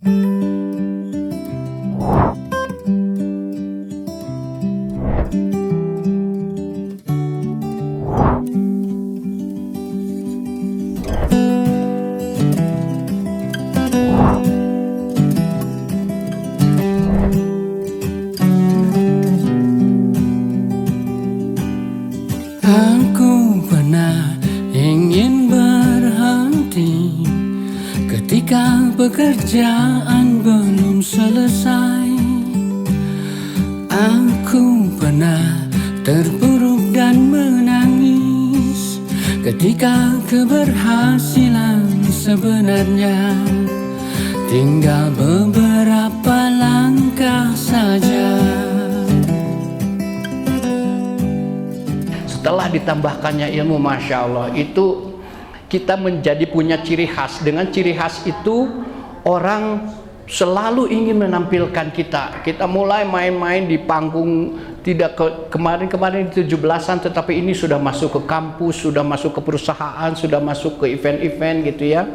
Aku pernah ingin berhenti ketika pekerjaan belum selesai. Aku pernah terpuruk dan menangis ketika keberhasilan sebenarnya tinggal beberapa langkah saja. Setelah ditambahkannya ilmu, Masya Allah, itu kita menjadi punya ciri khas. Dengan ciri khas itu orang selalu ingin menampilkan kita. Kita mulai main-main di panggung, tidak kemarin-kemarin 17-an, tetapi ini sudah masuk ke kampus, sudah masuk ke perusahaan, sudah masuk ke event-event gitu ya.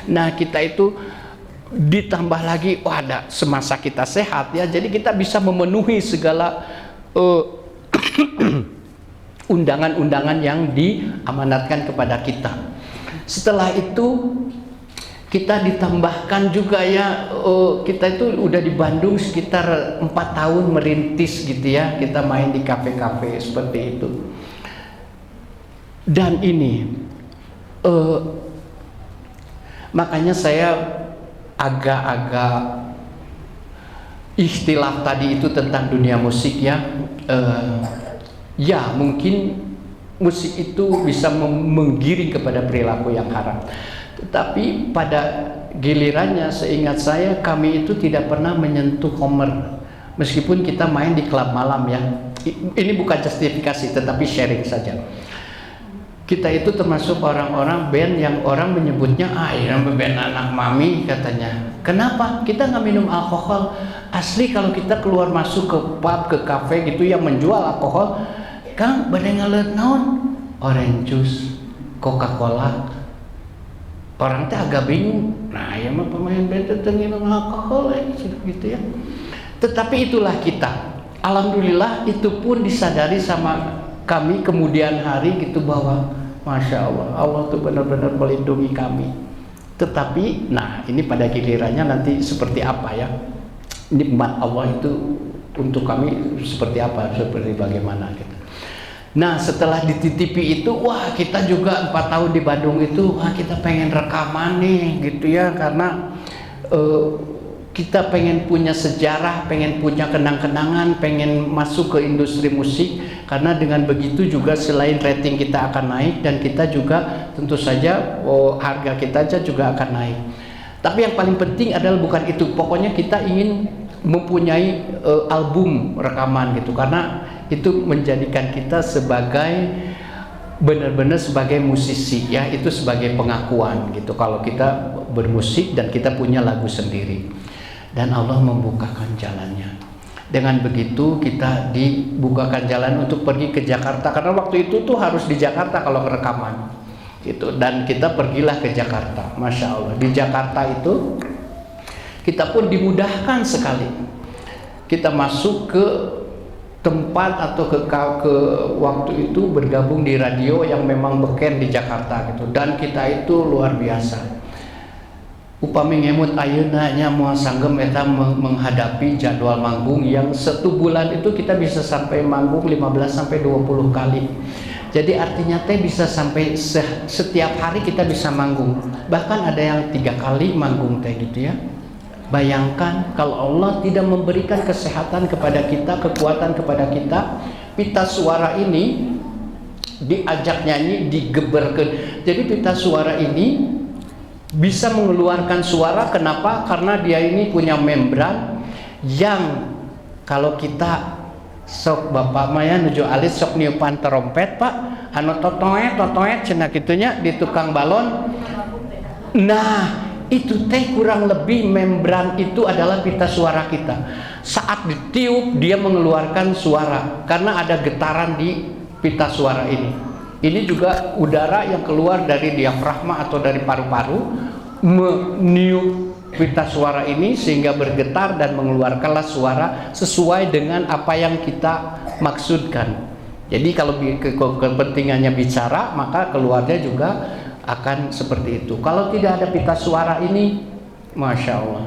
Nah, kita itu ditambah lagi, wah, ada semasa kita sehat ya, jadi kita bisa memenuhi segala undangan-undangan yang diamanatkan kepada kita. Setelah itu kita ditambahkan juga ya, kita itu udah di Bandung sekitar 4 tahun merintis gitu ya, kita main di kafe-kafe seperti itu. Dan ini makanya saya agak-agak istilah tadi itu tentang dunia musik ya. Ya, mungkin musik itu bisa menggiring kepada perilaku yang haram. Tetapi pada gilirannya, seingat saya, kami itu tidak pernah menyentuh Homer. Meskipun kita main di klub malam ya. Ini bukan justifikasi, tetapi sharing saja. Kita itu termasuk orang-orang band yang orang menyebutnya, ini band anak mami katanya. Kenapa? Kita nggak minum alkohol. Asli kalau kita keluar masuk ke pub, ke cafe gitu yang menjual alkohol, Kang, badai ngaleut naon? Orange juice, Coca-Cola. Orang teh agak bingung. Nah, ya mah pemain band teh minum alkohol gitu ya. Tetapi itulah kita. Alhamdulillah itu pun disadari sama kami kemudian hari gitu, bahwa Masya Allah, Allah tuh benar-benar melindungi kami. Tetapi, nah ini pada gilirannya nanti seperti apa ya? Nikmat Allah itu untuk kami seperti apa, seperti bagaimana gitu. Nah, setelah dititipi itu, wah, kita juga 4 tahun di Bandung itu, wah, kita pengen rekaman nih gitu ya, karena kita pengen punya sejarah, pengen punya kenang-kenangan, pengen masuk ke industri musik, karena dengan begitu juga selain rating kita akan naik, dan kita juga tentu saja harga kita aja juga akan naik. Tapi yang paling penting adalah bukan itu, pokoknya kita ingin mempunyai album rekaman gitu, karena itu menjadikan kita sebagai benar-benar sebagai musisi ya, itu sebagai pengakuan gitu kalau kita bermusik dan kita punya lagu sendiri. Dan Allah membukakan jalannya. Dengan begitu kita dibukakan jalan untuk pergi ke Jakarta, karena waktu itu tuh harus di Jakarta kalau rekaman gitu. Dan kita pergilah ke Jakarta. Masya Allah, di Jakarta itu kita pun dimudahkan sekali. Kita masuk ke tempat atau ke waktu itu bergabung di radio yang memang beken di Jakarta gitu, dan kita itu luar biasa. Upami ngemut ayeuna nya moal sanggem eta menghadapi jadwal manggung yang 1 bulan itu kita bisa sampai manggung 15 sampai 20 kali. Jadi artinya teh bisa sampai setiap hari kita bisa manggung. Bahkan ada yang 3 kali manggung teh gitu ya. Bayangkan kalau Allah tidak memberikan kesehatan kepada kita, kekuatan kepada kita, pita suara ini diajak nyanyi, digeberkan. Jadi pita suara ini bisa mengeluarkan suara. Kenapa? Karena dia ini punya membran yang kalau kita sok bapak maya nuju alit sok niupan terompet pak, anu totoet cenah kitunya di tukang balon. Nah, itu teh kurang lebih membran itu adalah pita suara kita. Saat ditiup dia mengeluarkan suara karena ada getaran di pita suara ini. Ini juga udara yang keluar dari diafragma atau dari paru-paru meniup pita suara ini sehingga bergetar dan mengeluarkanlah suara sesuai dengan apa yang kita maksudkan. Jadi kalau kepentingannya bicara, maka keluarnya juga akan seperti itu. Kalau tidak ada pita suara ini, Masya Allah,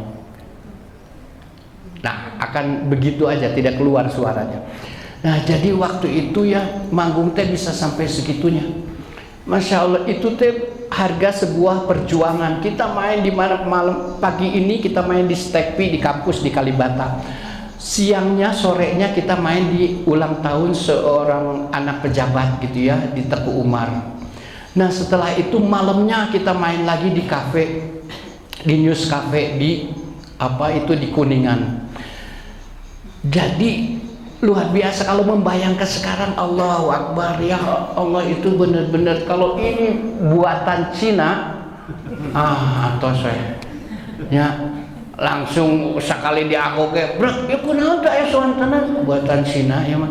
nah akan begitu aja, tidak keluar suaranya. Nah jadi waktu itu ya manggung teh bisa sampai segitunya. Masya Allah, itu teh harga sebuah perjuangan. Kita main di malam pagi ini, kita main di Stekpi di kampus di Kalibata. Siangnya, sorenya kita main di ulang tahun seorang anak pejabat gitu ya, di Teguh Umar. Nah setelah itu malamnya kita main lagi di kafe, di News Cafe di di Kuningan. Jadi luar biasa kalau membayangkan sekarang. Allahu Akbar, ya Allah, itu benar-benar kalau ini buatan Cina, atau saya ya langsung sekali diaku ke brak ya kunaon da ya soal tenan buatan Cina ya mah.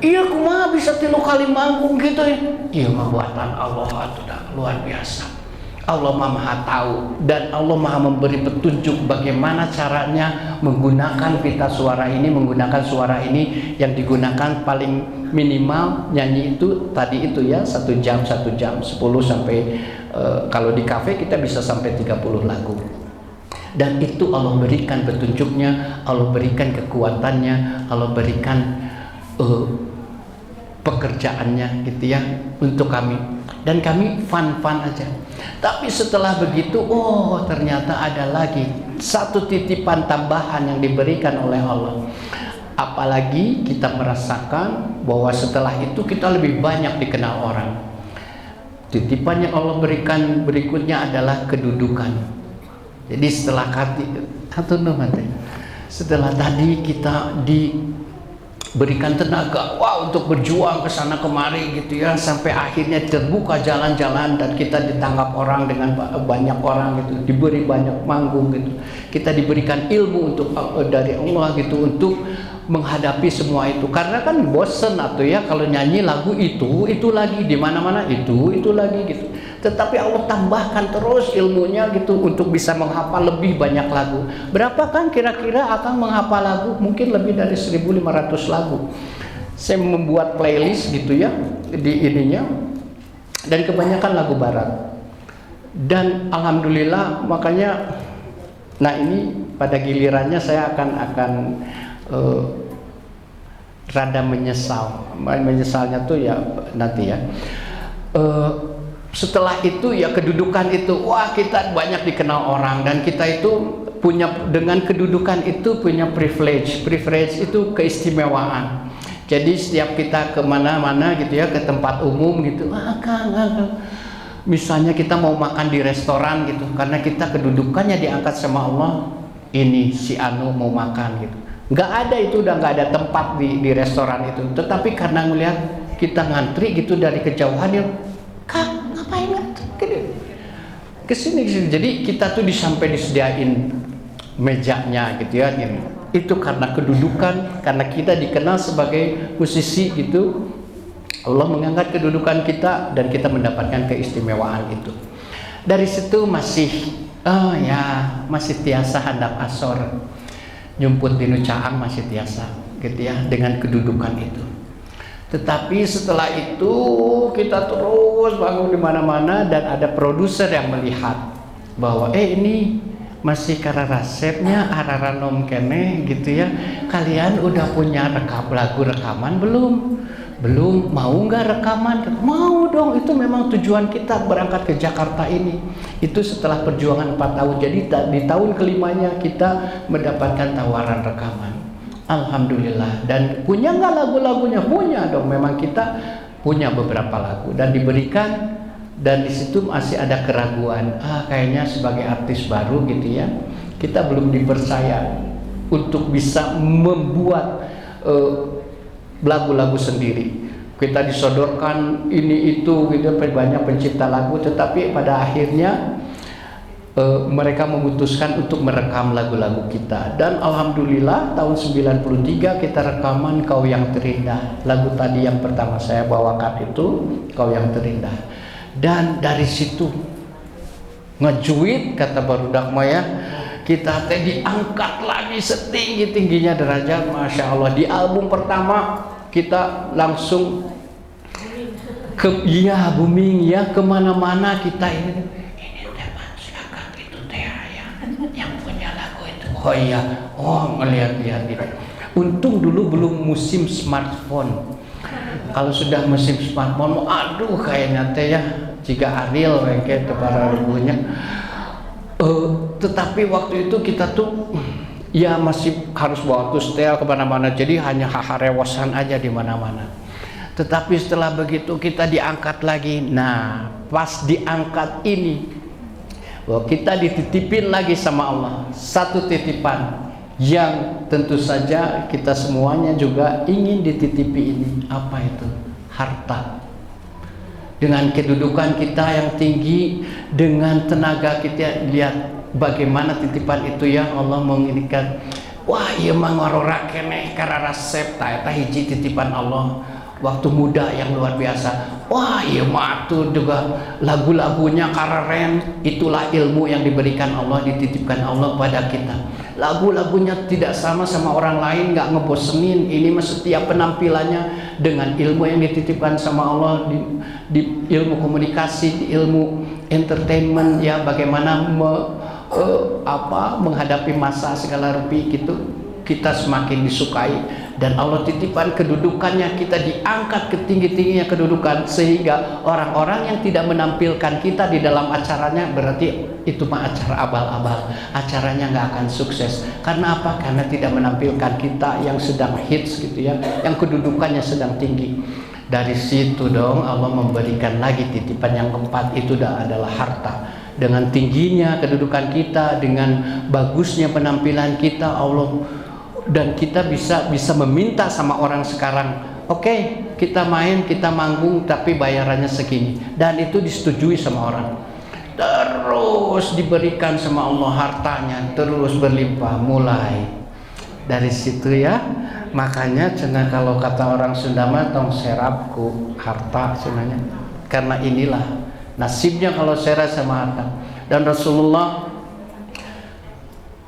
Iya kumaha bisa 3 kali manggung gitu ya. Iya mah buatan Allah atuh dah, luar biasa. Allah Maha tahu dan Allah Maha memberi petunjuk bagaimana caranya menggunakan pita suara ini, menggunakan suara ini yang digunakan paling minimal nyanyi itu tadi itu ya 1 jam 10 sampai kalau di kafe kita bisa sampai 30 lagu. Dan itu Allah berikan petunjuknya, Allah berikan kekuatannya, Allah berikan pekerjaannya gitu ya untuk kami. Dan kami fun-fun aja. Tapi setelah begitu, ternyata ada lagi satu titipan tambahan yang diberikan oleh Allah. Apalagi kita merasakan bahwa setelah itu kita lebih banyak dikenal orang. Titipan yang Allah berikan berikutnya adalah kedudukan. Jadi setelah tadi kita diberikan tenaga untuk berjuang ke sana kemari gitu ya, sampai akhirnya terbuka jalan-jalan dan kita ditangkap orang dengan banyak orang gitu, diberi banyak manggung gitu. Kita diberikan ilmu dari Allah gitu untuk menghadapi semua itu. Karena kan bosen atau ya kalau nyanyi lagu itu lagi di mana-mana itu lagi gitu. Tetapi Allah tambahkan terus ilmunya gitu untuk bisa menghafal lebih banyak lagu. Berapa kan kira-kira akan menghafal lagu? Mungkin lebih dari 1.500 lagu. Saya membuat playlist gitu ya di ininya, dan kebanyakan lagu barat. Dan alhamdulillah makanya, nah ini pada gilirannya saya akan rada menyesalnya tuh ya nanti ya. Setelah itu ya kedudukan itu, kita banyak dikenal orang dan kita itu punya, dengan kedudukan itu punya privilege itu keistimewaan. Jadi setiap kita kemana-mana gitu ya, ke tempat umum gitu, Kang, misalnya kita mau makan di restoran gitu, karena kita kedudukannya diangkat sama Allah, ini si Anu mau makan gitu. Nggak ada itu, udah nggak ada tempat di restoran itu. Tetapi karena ngelihat kita ngantri gitu dari kejauhan ya, Kang ngapain ngantri kesini. Jadi kita tuh sampai disediain mejanya gitu ya. Itu karena kedudukan, karena kita dikenal sebagai musisi gitu. Allah mengangkat kedudukan kita dan kita mendapatkan keistimewaan itu. Dari situ masih tiasa handap asor, nyumput di Nucaang masih tiasa gitu ya, dengan kedudukan itu. Tetapi setelah itu kita terus bangun di mana-mana dan ada produser yang melihat bahwa ini masih karena resepnya araranom kene gitu ya. Kalian udah punya lagu rekaman belum? Belum. Mau nggak rekaman? Mau dong, itu memang tujuan kita berangkat ke Jakarta ini. Itu setelah perjuangan 4 tahun. Jadi di tahun kelimanya kita mendapatkan tawaran rekaman. Alhamdulillah. Dan punya nggak lagu-lagunya? Punya dong. Memang kita punya beberapa lagu dan diberikan. Dan di situ masih ada keraguan. Kayaknya sebagai artis baru gitu ya, kita belum dipercaya untuk bisa membuat lagu-lagu sendiri. Kita disodorkan ini itu gitu, banyak pencipta lagu, tetapi pada akhirnya mereka memutuskan untuk merekam lagu-lagu kita. Dan alhamdulillah tahun 93 kita rekaman Kau Yang Terindah. Lagu tadi yang pertama saya bawakan itu Kau Yang Terindah. Dan dari situ ngejuit kata barudak mah ya, kita teh diangkat lagi setinggi-tingginya derajat, Masya Allah. Di album pertama kita langsung booming ya, kemana-mana kita ini teh masyarakat itu teh yang punya lagu itu. Oh iya, ngelihat-lihat gitu. Untung dulu belum musim smartphone. Kalau sudah musim smartphone, aduh kayaknya teh ya jika Ariel kayak para lagunya. Tetapi waktu itu kita tuh ya masih harus bawa tustel kemana-mana, jadi hanya haharewasan aja di mana-mana. Tetapi setelah begitu kita diangkat lagi. Nah, pas diangkat ini, bahwa kita dititipin lagi sama Allah satu titipan yang tentu saja kita semuanya juga ingin dititipi ini. Apa itu? Harta. Dengan kedudukan kita yang tinggi, dengan tenaga kita, lihat bagaimana titipan itu yang Allah menginginkan. Wah, ieu mah ngorora keneh karena resep ta eta hiji titipan Allah. Waktu muda yang luar biasa. Wah, ieu mah tuh juga lagu-lagunya keren. Itulah ilmu yang diberikan Allah, dititipkan Allah pada kita. Lagu-lagunya tidak sama orang lain, nggak ngebosenin. Ini mah setiap penampilannya dengan ilmu yang dititipkan sama Allah, di ilmu komunikasi, di ilmu entertainment ya, bagaimana menghadapi masa segala rupi gitu, kita semakin disukai. Dan Allah titipan kedudukannya, kita diangkat ke tinggi-tingginya kedudukan, sehingga orang-orang yang tidak menampilkan kita di dalam acaranya, berarti itu mah acara abal-abal, acaranya nggak akan sukses. Karena apa? Karena tidak menampilkan kita yang sedang hits gitu ya, yang kedudukannya sedang tinggi. Dari situ dong Allah memberikan lagi titipan yang keempat, itu adalah harta. Dengan tingginya kedudukan kita, dengan bagusnya penampilan kita, Allah, dan kita bisa meminta sama orang sekarang, oke, kita main, kita manggung, tapi bayarannya segini, dan itu disetujui sama orang. Terus diberikan sama Allah hartanya, terus berlimpah. Mulai dari situ ya, makanya cenah kalau kata orang Sunda mah tong serapku harta cenahnya, karena inilah nasibnya kalau serap sama harta. Dan Rasulullah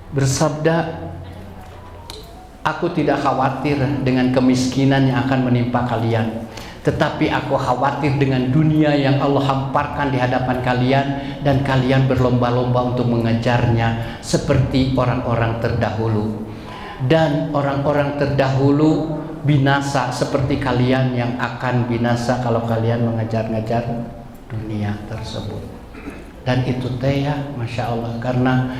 bersabda, aku tidak khawatir dengan kemiskinan yang akan menimpa kalian, tetapi aku khawatir dengan dunia yang Allah hamparkan di hadapan kalian, dan kalian berlomba-lomba untuk mengejarnya seperti orang-orang terdahulu. Dan orang-orang terdahulu binasa seperti kalian yang akan binasa kalau kalian mengejar-ngejar dunia tersebut. Dan itu teh ya, Masya Allah, karena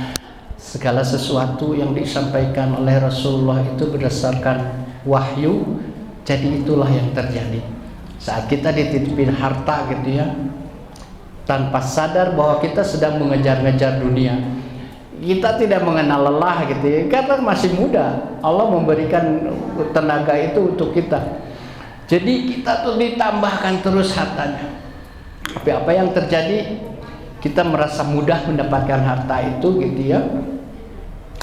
segala sesuatu yang disampaikan oleh Rasulullah itu berdasarkan wahyu. Jadi itulah yang terjadi saat kita dititipin harta gitu ya, tanpa sadar bahwa kita sedang mengejar-ngejar dunia. Kita tidak mengenal lelah gitu ya, karena masih muda. Allah memberikan tenaga itu untuk kita. Jadi kita tuh ditambahkan terus hartanya. Tapi apa yang terjadi? Kita merasa mudah mendapatkan harta itu gitu ya.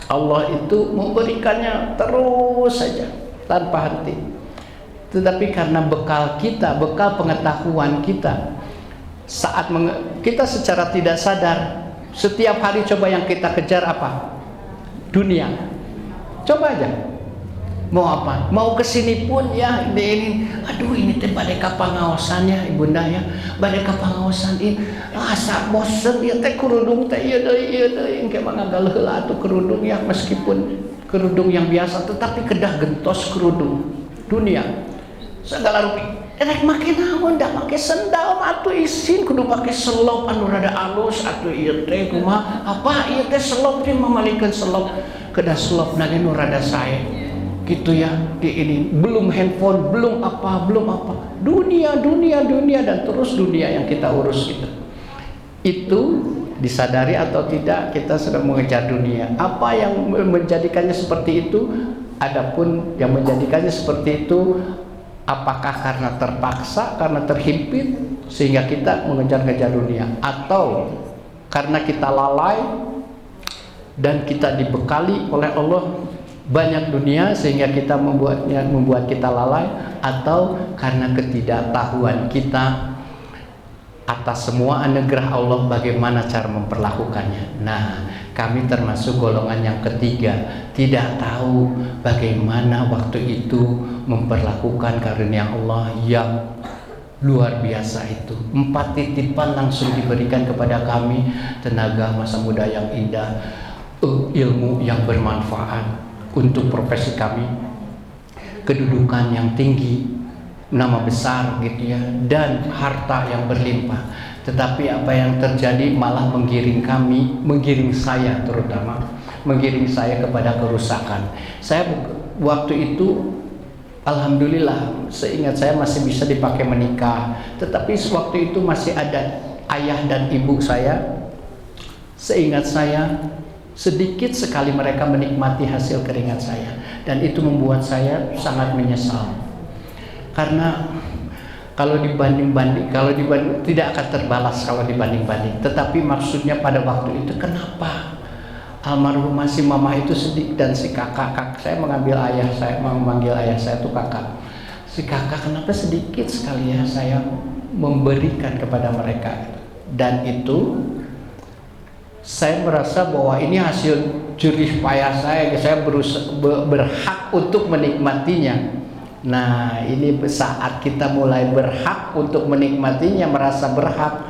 Allah itu memberikannya terus saja tanpa henti. Tetapi karena bekal kita, bekal pengetahuan kita, saat kita secara tidak sadar, setiap hari coba yang kita kejar apa? Dunia. Coba aja. Mau apa? Mau kesini pun ya, ini, aduh ini teh badai kapangaosan ya ibunda ya, badai kapangaosan ini, asa bosen ya teh kerudung teh iya deh, engke manggal heula atuh kerudung ya, meskipun kerudung yang biasa, tetapi kedah gentos kerudung dunia segala rupi. Rek make naon da make sendal atuh isin kudu make selop anu rada alus atuh ieu teh kumaha apa ieu teh selop teh mamalikeun selop kedah selopna ge nu rada sae gitu ya, di ini belum handphone, belum apa, dunia dan terus dunia yang kita urus gitu. Itu disadari atau tidak kita sedang mengejar dunia. Apa yang menjadikannya seperti itu? Adapun yang menjadikannya seperti itu, apakah karena terpaksa, karena terhimpit sehingga kita mengejar-ngejar dunia, atau karena kita lalai dan kita dibekali oleh Allah banyak dunia sehingga kita membuat kita lalai, atau karena ketidaktahuan kita atas semua anugerah Allah bagaimana cara memperlakukannya. Nah, kami termasuk golongan yang ketiga, tidak tahu bagaimana waktu itu memperlakukan karunia Allah yang luar biasa itu. 4 titipan langsung diberikan kepada kami, tenaga masa muda yang indah, ilmu yang bermanfaat untuk profesi kami, kedudukan yang tinggi, nama besar gitu ya, dan harta yang berlimpah. Tetapi apa yang terjadi malah menggiring kami, menggiring saya terutama, menggiring saya kepada kerusakan. Saya waktu itu alhamdulillah, seingat saya masih bisa dipakai menikah. Tetapi waktu itu masih ada ayah dan ibu saya. Seingat saya, sedikit sekali mereka menikmati hasil keringat saya. Dan itu membuat saya sangat menyesal. Karena kalau dibanding tidak akan terbalas kalau dibanding-banding. Tetapi maksudnya pada waktu itu kenapa almarhumah si mama itu sedih dan si kakak saya memanggil ayah saya itu kakak. Si kakak kenapa sedikit sekali ya saya memberikan kepada mereka. Dan itu saya merasa bahwa ini hasil jerih payah saya berhak untuk menikmatinya. Nah, ini saat kita mulai berhak untuk menikmatinya, merasa berhak,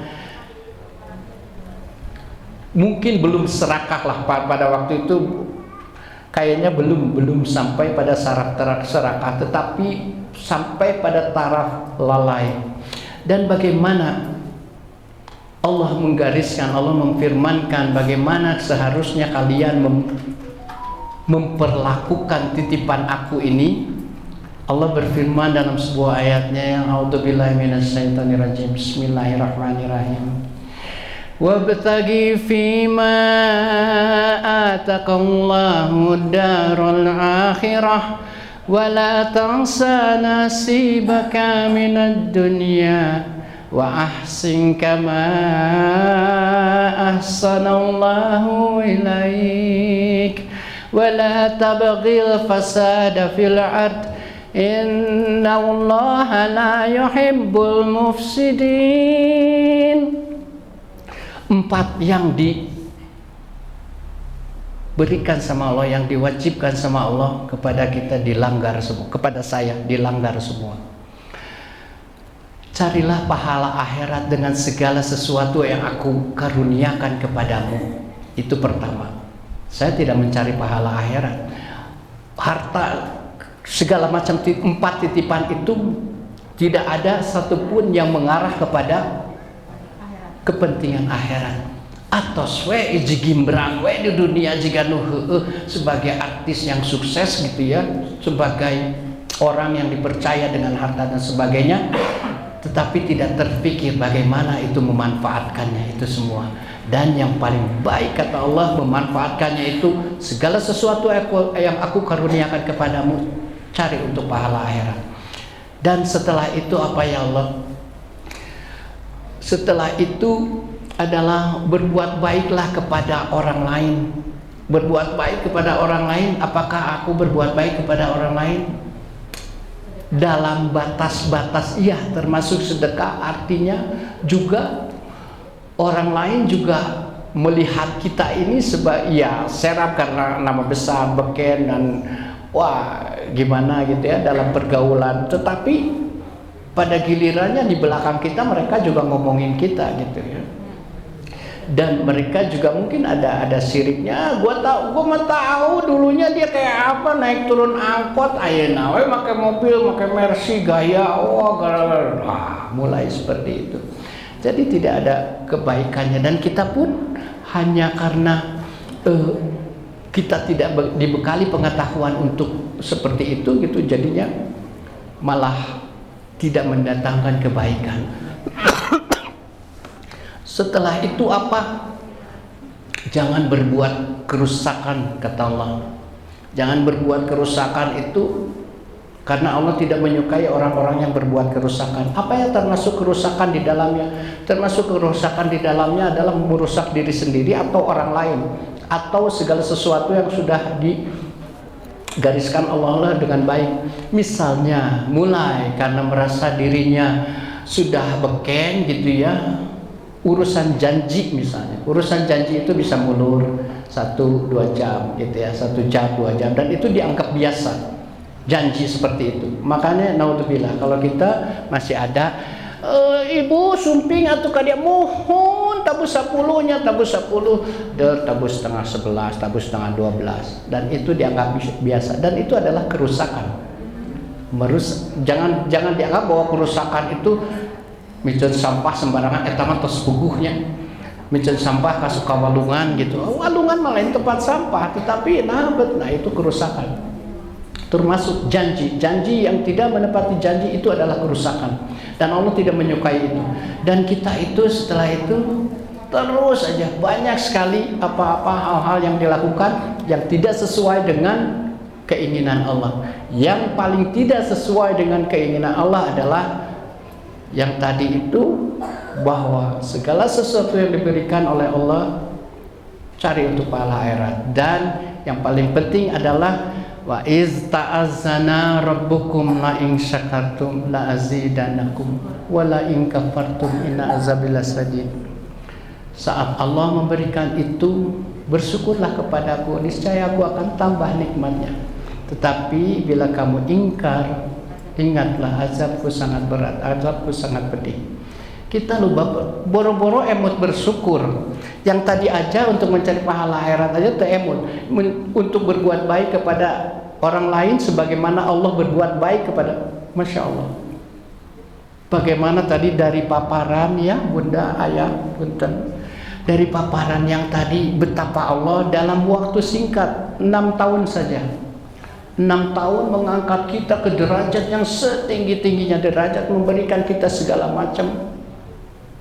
mungkin belum serakah lah pada waktu itu, kayaknya belum sampai pada serakah, tetapi sampai pada taraf lalai. Dan bagaimana Allah menggariskan, Allah memfirmankan bagaimana seharusnya kalian memperlakukan titipan aku ini. Allah berfirman dalam sebuah ayatnya yang a'udzubillahi minasyaitonirrajim. Bismillahirrahmanirrahim. Wabtaghi fima ataqallahu darul akhirah wa la tansa nasibaka minad dunya wa ahsin kama ahsanallahu ilaik wa la tabghil fasada fil ard innallaha la yuhibbul mufsidin. 4 yang diberikan sama Allah, yang diwajibkan sama Allah kepada kita dilanggar semua, kepada saya dilanggar semua. Carilah pahala akhirat dengan segala sesuatu yang aku karuniakan kepadamu. Itu pertama. Saya tidak mencari pahala akhirat. Harta, segala macam 4 titipan itu tidak ada satupun yang mengarah kepada kepentingan akhirat. Atos we iji gimbrang we di dunia jika sebagai artis yang sukses gitu ya, sebagai orang yang dipercaya dengan harta dan sebagainya, tetapi tidak terpikir bagaimana itu memanfaatkannya itu semua. Dan yang paling baik kata Allah memanfaatkannya itu segala sesuatu yang aku karuniakan kepadamu, cari untuk pahala akhirat. Dan setelah itu apa ya Allah? Setelah itu adalah berbuat baiklah kepada orang lain. Berbuat baik kepada orang lain. Apakah aku berbuat baik kepada orang lain? Dalam batas-batas, iya, termasuk sedekah. Artinya juga orang lain juga melihat kita ini sebagai ya serap karena nama besar, beken, dan wah gimana gitu ya dalam pergaulan. Tetapi pada gilirannya di belakang kita mereka juga ngomongin kita gitu ya. Dan mereka juga mungkin ada siriknya. Gua mah tahu dulunya dia kayak apa, naik turun angkot, ayeuna we make mobil, make Mercy gaya, mulai seperti itu. Jadi tidak ada kebaikannya, dan kita pun hanya karena kita tidak dibekali pengetahuan untuk seperti itu gitu, jadinya malah tidak mendatangkan kebaikan. Setelah itu apa? Jangan berbuat kerusakan, kata Allah. Jangan berbuat kerusakan itu karena Allah tidak menyukai orang-orang yang berbuat kerusakan. Apa yang termasuk kerusakan di dalamnya? Termasuk kerusakan di dalamnya adalah merusak diri sendiri atau orang lain, atau segala sesuatu yang sudah digariskan Allah dengan baik. Misalnya mulai karena merasa dirinya sudah beken gitu ya, urusan janji misalnya, urusan janji itu bisa mulur 1-2 jam gitu ya, 1 jam 2 jam, dan itu dianggap biasa janji seperti itu. Makanya naudzubillah kalau kita masih ada ibu sumping atau kadia mohon tabus 10-nya, tabus 10 tabus setengah 11, tabus setengah 12, dan itu dianggap biasa, dan itu adalah kerusakan. Jangan dianggap bahwa kerusakan itu micen sampah sembarangan etaman tos puguhnya, micen sampah kasuk ke walungan gitu. Walungan malah tempat sampah, tetapi nah itu kerusakan. Termasuk janji yang tidak menepati janji itu adalah kerusakan, dan Allah tidak menyukai itu. Dan kita itu setelah itu terus aja banyak sekali apa-apa hal-hal yang dilakukan yang tidak sesuai dengan keinginan Allah. Yang paling tidak sesuai dengan keinginan Allah adalah yang tadi itu, bahwa segala sesuatu yang diberikan oleh Allah cari untuk pahala akhirat. Dan yang paling penting adalah wa iz ta'azzana rabbukum la in syakartum la azidannakum wa la in kafartum inna azabi lasadid. Saat Allah memberikan itu, bersyukurlah kepadaku, niscaya aku akan tambah nikmatnya. Tetapi bila kamu ingkar, ingatlah azabku sangat berat, azabku sangat pedih. Kita lupa boro-boro emot bersyukur. Yang tadi aja untuk mencari pahala akhirat aja tuh emot, untuk berbuat baik kepada orang lain sebagaimana Allah berbuat baik kepada, Masya Allah. Bagaimana tadi dari paparan ya Bunda, Ayah, punten, dari paparan yang tadi betapa Allah dalam waktu singkat 6 tahun saja, 6 tahun mengangkat kita ke derajat yang setinggi-tingginya derajat, memberikan kita segala macam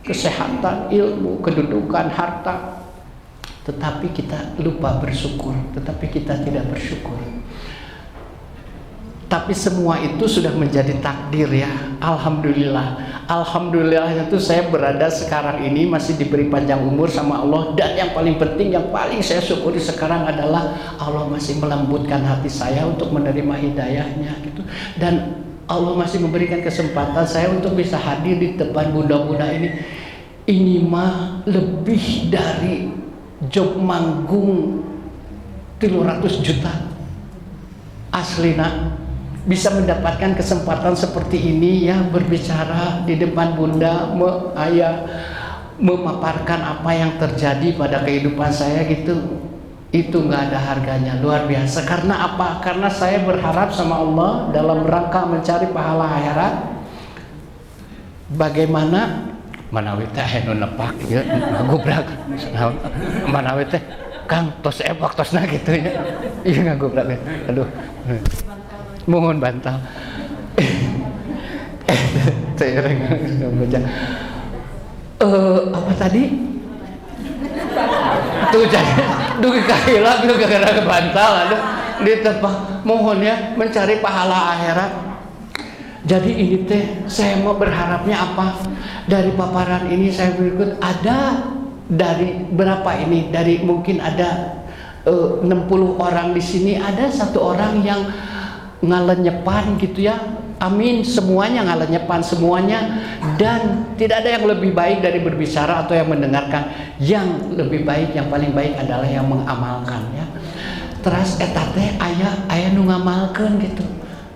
kesehatan, ilmu, kedudukan, harta. Tetapi kita lupa bersyukur, tetapi kita tidak bersyukur. Tapi semua itu sudah menjadi takdir ya. Alhamdulillah. Alhamdulillah itu saya berada sekarang ini masih diberi panjang umur sama Allah. Dan yang paling penting, yang paling saya syukuri sekarang adalah Allah masih melembutkan hati saya untuk menerima hidayahnya gitu. Dan Allah masih memberikan kesempatan saya untuk bisa hadir di depan bunda-bunda ini. Ini mah lebih dari job manggung 300 juta. Aslina bisa mendapatkan kesempatan seperti ini ya, berbicara di depan bunda, ayah, memaparkan apa yang terjadi pada kehidupan saya gitu. Itu nggak ada harganya, luar biasa. Karena apa? Karena saya berharap sama Allah dalam rangka mencari pahala akhirat. Bagaimana manawi teh anu nepak ya, ngagubrak. Manawi teh Kang tos ebak tosna gitu ya. Iya ngagubrak. Aduh. Mohon bantal. Saya baca. Apa tadi? Tuh jadi dugi kahilap itu gara-gara bantal aduh ditebak. Mohon ya mencari pahala akhirat. Jadi ini teh saya mau berharapnya apa dari paparan ini. Saya berikut ada dari berapa ini, dari mungkin ada 60 orang di sini, ada 1 orang yang ngalenyepan gitu ya. Amin, semuanya ngalenyepan semuanya. Dan tidak ada yang lebih baik dari berbicara atau yang mendengarkan. Yang lebih baik, yang paling baik adalah yang mengamalkan ya. Terus etate ayah nu ngamalkeun gitu.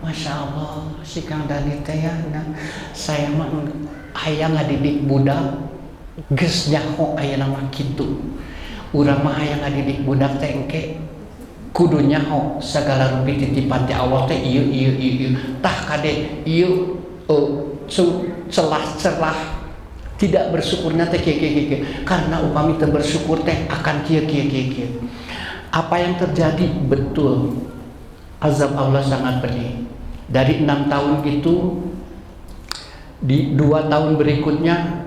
Masya Allah, si Kang Dani teh ya, saya mah aya ngadidik budak geus nyaho aya nama kitu. Urang mah aya ngadidik budak teh engke kudu nyaho segala rupi titipan ti Allah teh ieu tah kade ieu celah-celah tidak bersyukurnya teh kieu karena upami teu bersyukur teh akan kieu. Apa yang terjadi? Betul, azab Allah sangat pedih. Dari 6 tahun itu di 2 tahun berikutnya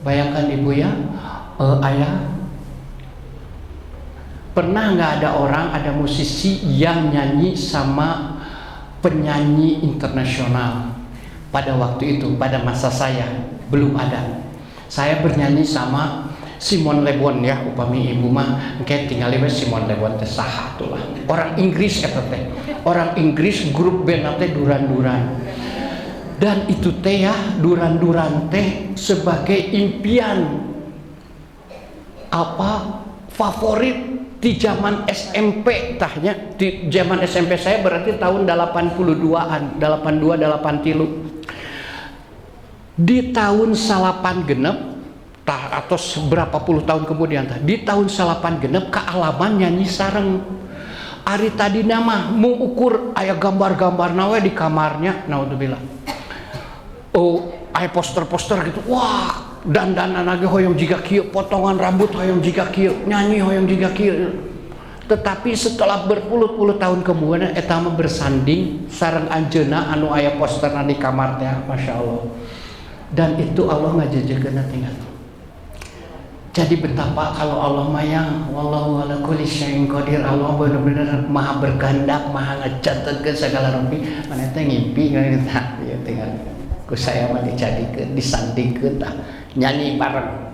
bayangkan ibu ya, ayah, pernah nggak ada orang, ada musisi yang nyanyi sama penyanyi internasional pada waktu itu? Pada masa saya belum ada. Saya bernyanyi sama Simon Le Bon ya, upami ibu mah kayak tinggal we Simon Le Bon teh saha tuh lah. Orang Inggris eta teh. Orang Inggris, grup band teh Duran Duran. Dan itu teh ya, duran-duran teh sebagai impian apa favorit di zaman SMP tahnya. Di zaman SMP saya berarti tahun 82-an, 82 83. Di tahun salapan genep tah atau seberapa puluh tahun kemudian tah, di tahun salapan genep kealaman nyanyi sareng. Ari tadi nama mau ukur aya gambar-gambar nawe di kamarnya, naudzubillah. Oh, aya poster-poster gitu. Wah, dandanan lagi hoyong jiga kieu, potongan rambut hoyong jiga kieu, nyanyi hoyong jiga kieu. Tetapi setelah berpuluh-puluh tahun kemudian eta mah bersanding sareng anjeunna anu aya posterna di kamarnya, Masya Allah. Dan itu Allah ngajejekeunna tinggal. Jadi betapa kalau Allah mayang, wallahu ala kulli syai'in qadir. Allah benar-benar maha berkehendak, maha ngacatekeun segala rupi. Mana teh ngimpi kita ya tinggal ku saya mah dijadikeun, disandingkeun tah nyanyi bareng.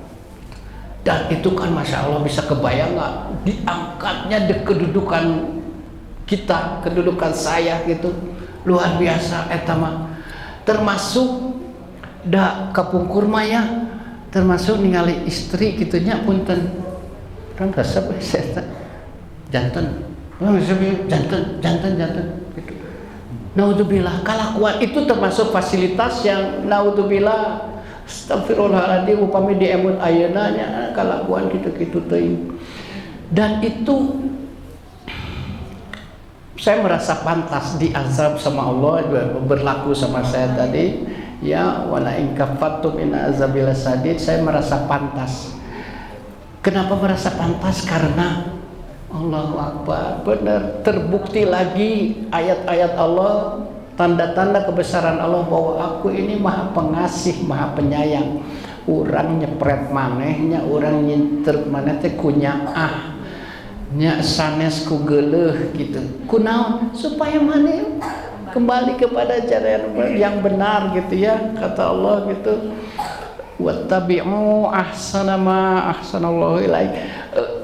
Dan itu kan Masya Allah bisa kebayang nggak diangkatnya kedudukan kita, kedudukan saya gitu, luar biasa eta mah. Termasuk da kapungkur maya, termasuk ningali istri gitunya punten kan resep saya janten janten gitu. Naudzubillah, kalakuan itu termasuk fasilitas yang naudzubillah astagfirullahaladzim upami diemut ayeuna nya kalakuan kitu-kitu teuing. Dan itu saya merasa pantas diazab sama Allah, berlaku sama saya tadi ya, wala in kafattum in azabil sadid. Saya merasa pantas. Kenapa merasa pantas? Karena Allahu Akbar, benar terbukti lagi ayat-ayat Allah, tanda-tanda kebesaran Allah bahwa aku ini maha pengasih, maha penyayang. Urang nyepret manehnya, urang nyinter maneh teh kunyaah nya sanes ku geuleuh gitu. Kunaon? Supaya maneh kembali kepada jalan yang benar gitu ya, kata Allah gitu. Wattabi'u ahsana ma ahsanallahu ilaik.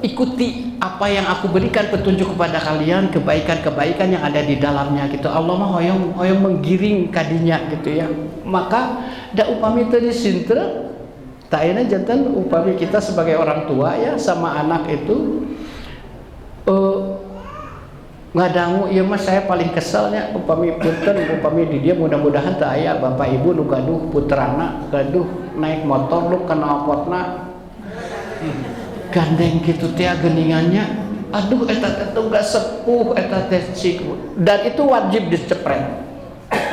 Ikuti apa yang aku berikan petunjuk kepada kalian, kebaikan-kebaikan yang ada di dalamnya gitu. Allah mah hoyong menggiring kadinya gitu ya. Maka da upami teu disintre ta ayeuna janten upami kita sebagai orang tua ya sama anak itu ngadangu ieu mah saya paling keselnya upami punten upami di dia mudah-mudahan teu aya bapak ibu nu gaduh putrana gaduh naik motor lu kana potna gandeng kitu teh geuningannya, aduh eta teh tugas sepuh eta teh cik, dan itu wajib dicepret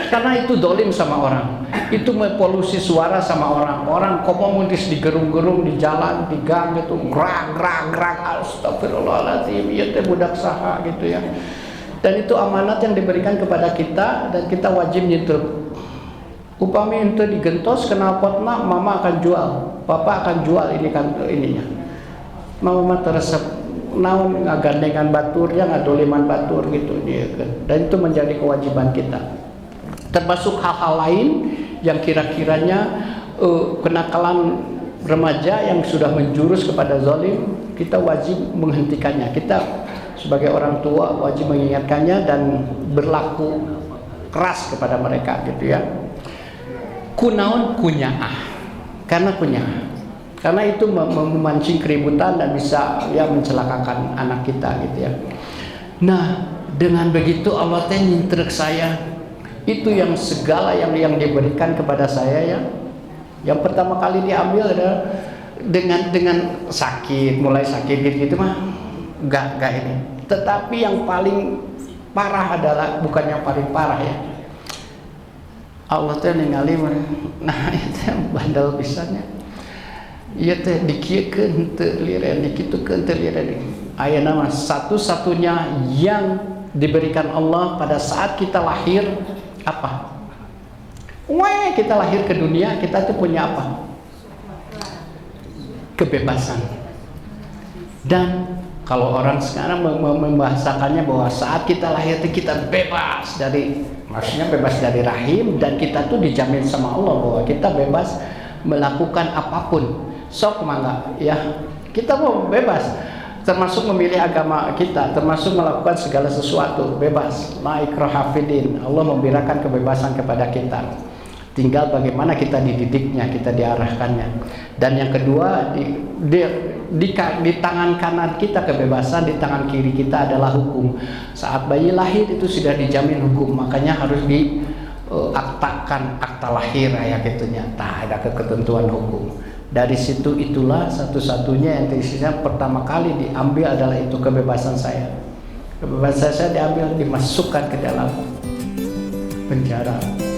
karena itu dolim sama orang, itu mempolusi suara sama orang. Orang komo mundis di gerung-gerung di jalan di gang gitu grang astagfirullahaladzim ieu teh budak saha gitu ya. Dan itu amanat yang diberikan kepada kita dan kita wajib nyetruk. Upami itu digentos knalpotna mama akan jual, papa akan jual ini kan ininya. Mama teresep naon ngagandengan batur yang ngadoliman batur gitu dia kan. Dan itu menjadi kewajiban kita. Termasuk hal-hal lain yang kira-kiranya kenakalan remaja yang sudah menjurus kepada zalim, kita wajib menghentikannya. Kita sebagai orang tua wajib mengingatkannya dan berlaku keras kepada mereka gitu ya. Kunaon kunyaah, karena kunyaah, karena itu memancing keributan dan bisa ya mencelakakan anak kita gitu ya. Nah dengan begitu Allah teh nyintrek saya, itu yang segala yang diberikan kepada saya ya. Yang pertama kali diambil adalah dengan sakit, mulai sakit gitu mah enggak ini. Tetapi yang paling parah adalah bukan yang paling parah ya. Allah teh ningali nah itu bandel pisannya. Ieu teh dikiekeun teu liren, dikitukeun teu liren. Ayeuna mah satu-satunya yang diberikan Allah pada saat kita lahir apa? Kita lahir ke dunia, kita tuh punya apa? Kebebasan. Dan kalau orang sekarang membahasakannya bahwa saat kita lahir itu kita bebas dari, maksudnya bebas dari rahim, dan kita tuh dijamin sama Allah bahwa kita bebas melakukan apapun. Sok mangga ya, kita mau bebas, termasuk memilih agama kita, termasuk melakukan segala sesuatu bebas. La ikraha fiddin. Allah memberikan kebebasan kepada kita. Tinggal bagaimana kita dididiknya, kita diarahkannya. Dan yang kedua, di tangan kanan kita kebebasan, di tangan kiri kita adalah hukum. Saat bayi lahir itu sudah dijamin hukum, makanya harus diaktakan akta lahir ya gitunya. Nah, ada ketentuan hukum. Dari situ itulah satu-satunya yang tersisa pertama kali diambil adalah itu kebebasan saya. Kebebasan saya diambil, dimasukkan ke dalam penjara.